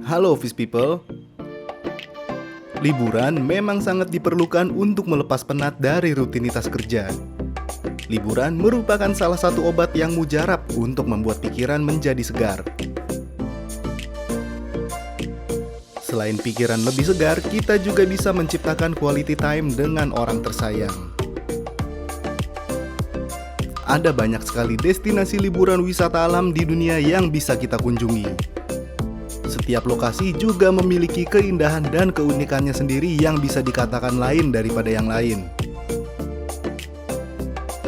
Halo Fish People. Liburan memang sangat diperlukan untuk melepas penat dari rutinitas kerja. Liburan merupakan salah satu obat yang mujarab untuk membuat pikiran menjadi segar. Selain pikiran lebih segar, kita juga bisa menciptakan quality time dengan orang tersayang. Ada banyak sekali destinasi liburan wisata alam di dunia yang bisa kita kunjungi. Setiap lokasi juga memiliki keindahan dan keunikannya sendiri yang bisa dikatakan lain daripada yang lain.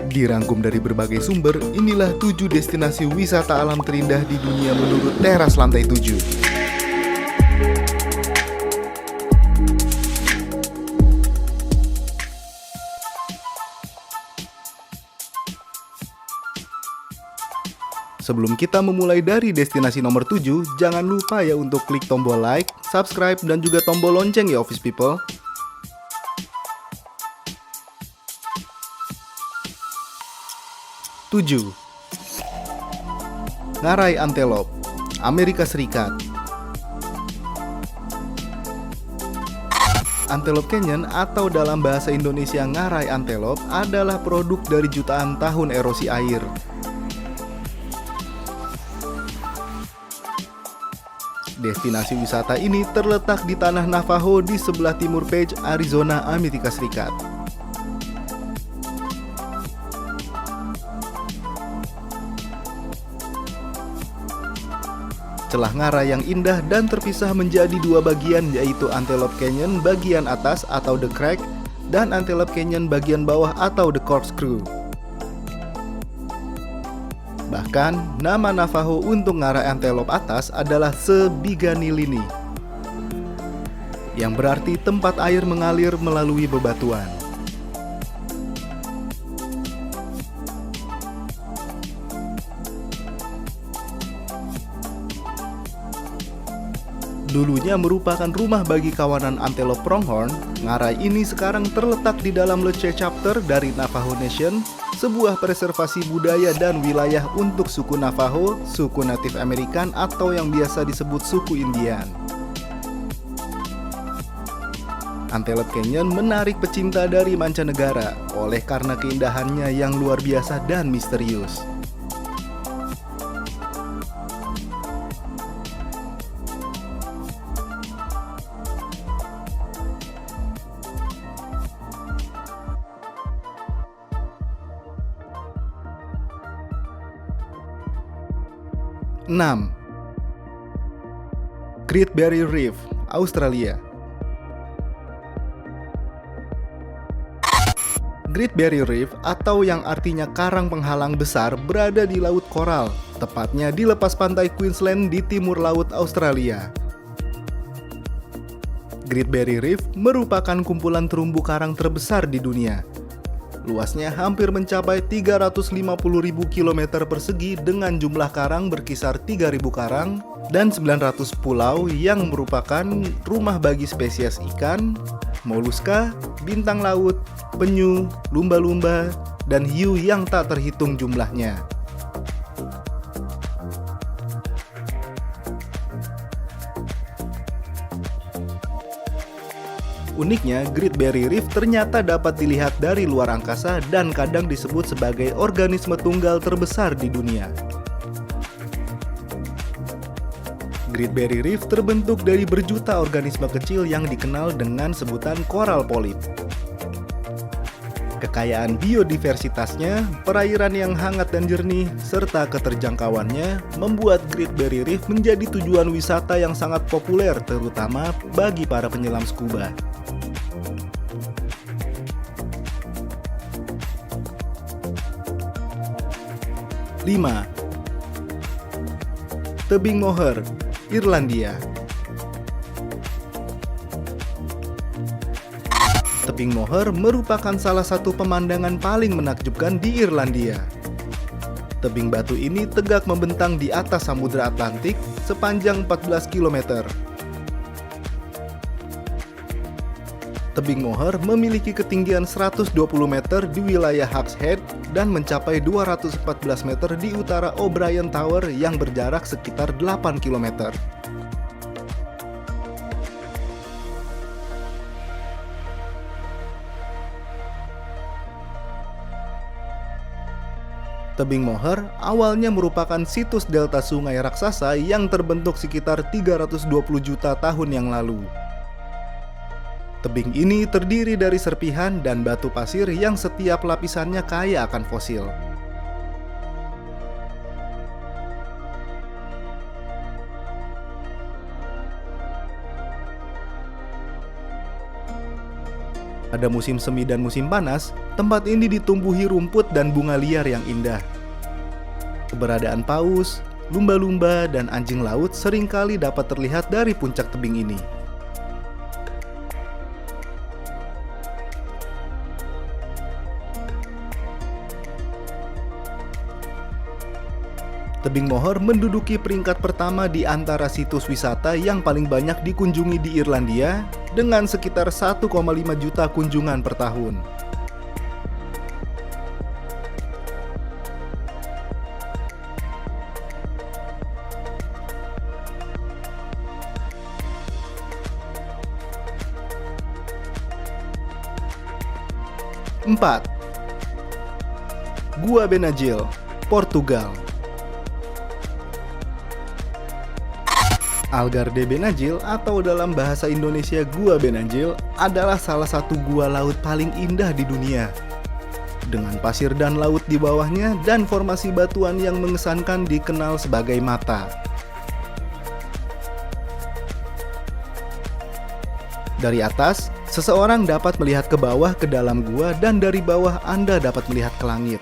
Dirangkum dari berbagai sumber, inilah 7 destinasi wisata alam terindah di dunia menurut Teras Lantai 7. Sebelum kita memulai dari destinasi nomor 7, jangan lupa ya untuk klik tombol like, subscribe, dan juga tombol lonceng ya Office People. 7. Ngarai Antelope, Amerika Serikat. Antelope Canyon atau dalam bahasa Indonesia Ngarai Antelope adalah produk dari jutaan tahun erosi air. Destinasi wisata ini terletak di tanah Navajo di sebelah timur Page, Arizona, Amerika Serikat. Celah ngarai yang indah dan terpisah menjadi 2 bagian, yaitu Antelope Canyon bagian atas atau The Crack dan Antelope Canyon bagian bawah atau The Corkscrew. Bahkan, nama Navajo untuk ngarai antelope atas adalah Sebiganilini, yang berarti tempat air mengalir melalui bebatuan. Dulunya merupakan rumah bagi kawanan antelope pronghorn, ngarai ini sekarang terletak di dalam Lecce Chapter dari Navajo Nation, sebuah preservasi budaya dan wilayah untuk suku Navajo, suku Native American atau yang biasa disebut suku Indian. Antelope Canyon menarik pecinta dari mancanegara oleh karena keindahannya yang luar biasa dan misterius. Enam. Great Barrier Reef, Australia. Great Barrier Reef atau yang artinya karang penghalang besar berada di Laut Koral, tepatnya di lepas pantai Queensland di timur laut Australia. Great Barrier Reef merupakan kumpulan terumbu karang terbesar di dunia. Luasnya hampir mencapai 350.000 km persegi dengan jumlah karang berkisar 3.000 karang dan 900 pulau yang merupakan rumah bagi spesies ikan, moluska, bintang laut, penyu, lumba-lumba, dan hiu yang tak terhitung jumlahnya. Uniknya, Great Barrier Reef ternyata dapat dilihat dari luar angkasa dan kadang disebut sebagai organisme tunggal terbesar di dunia. Great Barrier Reef terbentuk dari berjuta organisme kecil yang dikenal dengan sebutan coral polyp. Kekayaan biodiversitasnya, perairan yang hangat dan jernih, serta keterjangkauannya membuat Great Barrier Reef menjadi tujuan wisata yang sangat populer terutama bagi para penyelam scuba. 5. Tebing Moher, Irlandia. Tebing Moher merupakan salah satu pemandangan paling menakjubkan di Irlandia. Tebing batu ini tegak membentang di atas Samudra Atlantik sepanjang 14 km. Tebing Moher memiliki ketinggian 120 meter di wilayah Hawks Head dan mencapai 214 meter di utara O'Brien Tower yang berjarak sekitar 8 km. Tebing Moher awalnya merupakan situs delta sungai raksasa yang terbentuk sekitar 320 juta tahun yang lalu. Tebing ini terdiri dari serpihan dan batu pasir yang setiap lapisannya kaya akan fosil. Pada musim semi dan musim panas, tempat ini ditumbuhi rumput dan bunga liar yang indah. Keberadaan paus, lumba-lumba, dan anjing laut seringkali dapat terlihat dari puncak tebing ini. Tebing Moher menduduki peringkat pertama di antara situs wisata yang paling banyak dikunjungi di Irlandia dengan sekitar 1,5 juta kunjungan per tahun. Empat, Gua Benagil, Portugal. Algar de Benagil atau dalam bahasa Indonesia Gua Benagil adalah salah satu gua laut paling indah di dunia. Dengan pasir dan laut di bawahnya dan formasi batuan yang mengesankan dikenal sebagai mata. Dari atas, seseorang dapat melihat ke bawah ke dalam gua dan dari bawah Anda dapat melihat ke langit.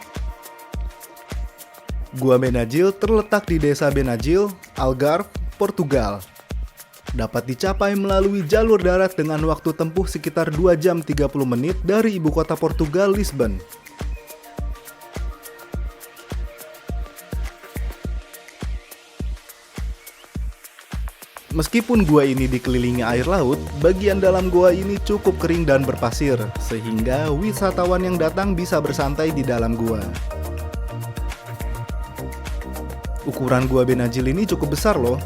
Gua Benagil terletak di desa Benagil, Algarve, Portugal. Dapat dicapai melalui jalur darat dengan waktu tempuh sekitar 2 jam 30 menit dari ibu kota Portugal, Lisbon. Meskipun gua ini dikelilingi air laut, bagian dalam gua ini cukup kering dan berpasir, sehingga wisatawan yang datang bisa bersantai di dalam gua. Ukuran Gua Benagil ini cukup besar loh.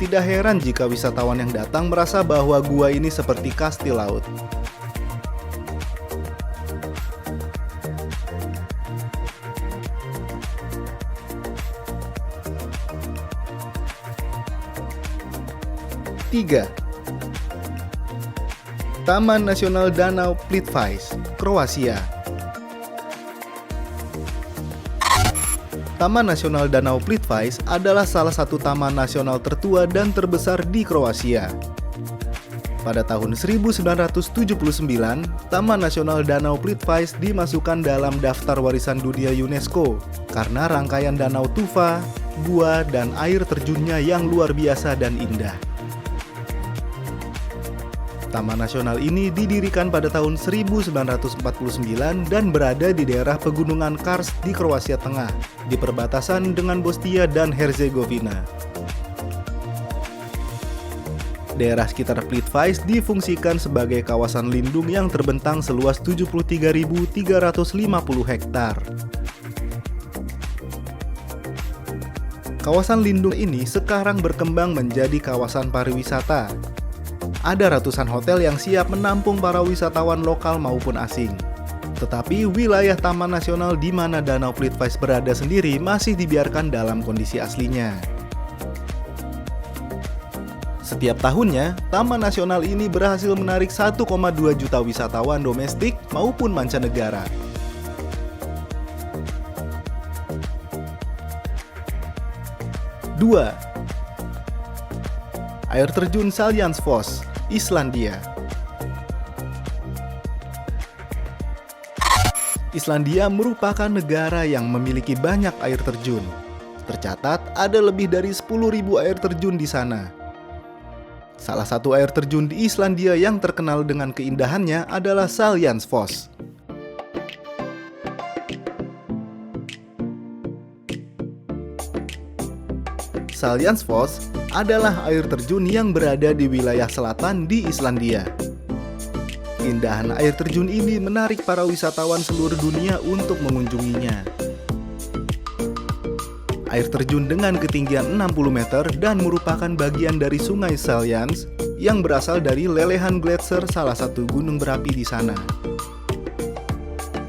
Tidak heran jika wisatawan yang datang merasa bahwa gua ini seperti kastil laut. Tiga, Taman Nasional Danau Plitvice, Kroasia. Taman Nasional Danau Plitvice adalah salah satu taman nasional tertua dan terbesar di Kroasia. Pada tahun 1979, Taman Nasional Danau Plitvice dimasukkan dalam daftar warisan dunia UNESCO karena rangkaian danau tufa, gua, dan air terjunnya yang luar biasa dan indah. Taman nasional ini didirikan pada tahun 1949 dan berada di daerah pegunungan Kars di Kroasia Tengah, di perbatasan dengan Bosnia dan Herzegovina. Daerah sekitar Plitvice difungsikan sebagai kawasan lindung yang terbentang seluas 73.350 hektar. Kawasan lindung ini sekarang berkembang menjadi kawasan pariwisata. Ada ratusan hotel yang siap menampung para wisatawan lokal maupun asing. Tetapi wilayah Taman Nasional di mana Danau Plitvice berada sendiri masih dibiarkan dalam kondisi aslinya. Setiap tahunnya, Taman Nasional ini berhasil menarik 1,2 juta wisatawan domestik maupun mancanegara. Dua, Air terjun Seljalandsfoss, Islandia. Islandia merupakan negara yang memiliki banyak air terjun. Tercatat ada lebih dari 10.000 air terjun di sana. Salah satu air terjun di Islandia yang terkenal dengan keindahannya adalah Seljalandsfoss. Seljalandsfoss adalah air terjun yang berada di wilayah selatan di Islandia. Keindahan air terjun ini menarik para wisatawan seluruh dunia untuk mengunjunginya. Air terjun dengan ketinggian 60 meter dan merupakan bagian dari sungai Seljans yang berasal dari lelehan gletser salah satu gunung berapi di sana.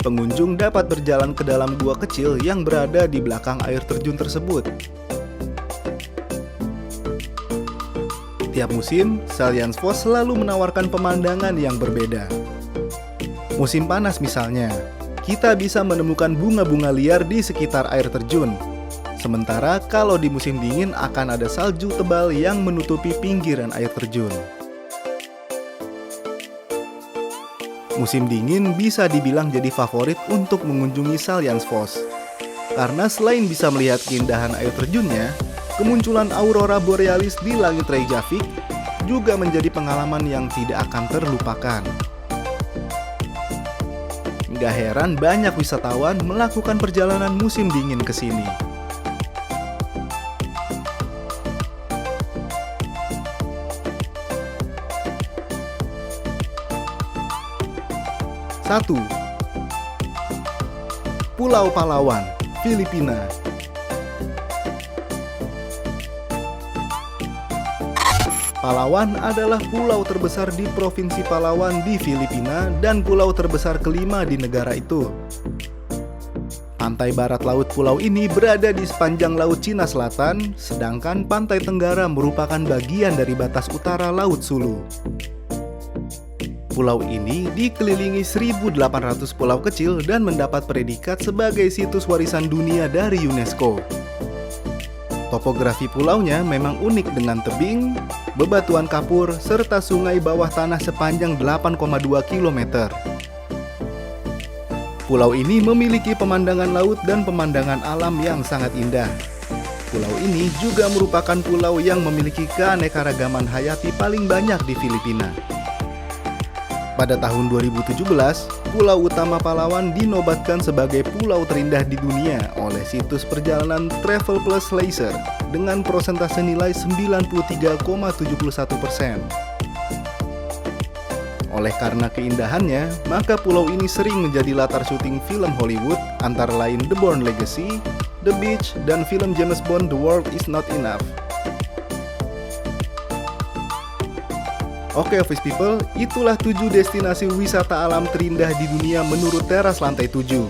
Pengunjung dapat berjalan ke dalam gua kecil yang berada di belakang air terjun tersebut. Tiap musim, Salyansfos selalu menawarkan pemandangan yang berbeda. Musim panas misalnya, kita bisa menemukan bunga-bunga liar di sekitar air terjun. Sementara kalau di musim dingin akan ada salju tebal yang menutupi pinggiran air terjun. Musim dingin bisa dibilang jadi favorit untuk mengunjungi Salyansfos. Karena selain bisa melihat keindahan air terjunnya, kemunculan aurora borealis di langit Reykjavik juga menjadi pengalaman yang tidak akan terlupakan. Gak heran banyak wisatawan melakukan perjalanan musim dingin ke sini. Satu, Pulau Palawan, Filipina. Palawan adalah pulau terbesar di Provinsi Palawan di Filipina dan pulau terbesar kelima di negara itu. Pantai barat laut pulau ini berada di sepanjang Laut Cina Selatan, sedangkan pantai tenggara merupakan bagian dari batas utara Laut Sulu. Pulau ini dikelilingi 1.800 pulau kecil dan mendapat predikat sebagai situs warisan dunia dari UNESCO. Topografi pulaunya memang unik dengan tebing, bebatuan kapur, serta sungai bawah tanah sepanjang 8,2 km. Pulau ini memiliki pemandangan laut dan pemandangan alam yang sangat indah. Pulau ini juga merupakan pulau yang memiliki keanekaragaman hayati paling banyak di Filipina. Pada tahun 2017, Pulau Utama Palawan dinobatkan sebagai pulau terindah di dunia oleh situs perjalanan Travel Plus Leisure dengan persentase nilai 93,71%. Oleh karena keindahannya, maka pulau ini sering menjadi latar syuting film Hollywood antara lain The Bourne Legacy, The Beach, dan film James Bond The World Is Not Enough. Oke Office People, itulah 7 destinasi wisata alam terindah di dunia menurut Teras Lantai 7.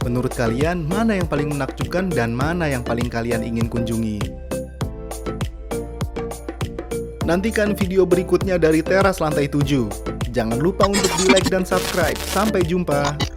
Menurut kalian, mana yang paling menakjubkan dan mana yang paling kalian ingin kunjungi? Nantikan video berikutnya dari Teras Lantai 7. Jangan lupa untuk di like dan subscribe. Sampai jumpa!